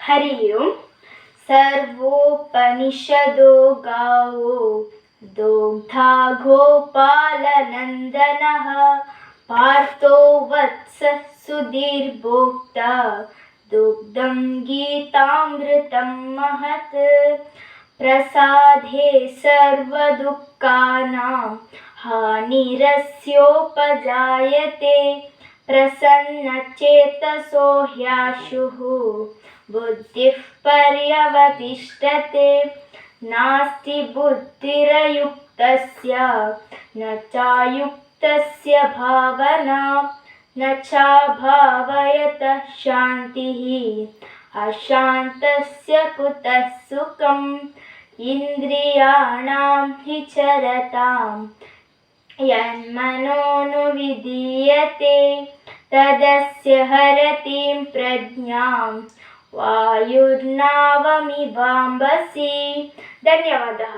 हरि ओं। सर्वोपनिषदो गावो दोग्धा गोपालनन्दनः पार्थो वत्सः सुधीर्भोक्ता दुग्धं गीतामृतं महत् प्रसादे सर्वदुःखानां हानिरस्योपजायते प्रसन्नचेतसो ह्याशुः बुद्धिः पर्यवतिष्ठते नास्ति बुद्धिरयुक्तस्य न चायुक्तस्य भावना न चाभावयतः शान्तिः अशान्तस्य कुतः सुखम् इन्द्रियाणां हि चरतां यन्मनोनुविधीयते तदस्य हरतिं प्रज्ञां वायुर्नावमिवाम्भसि। ಧನ್ಯವಾದः।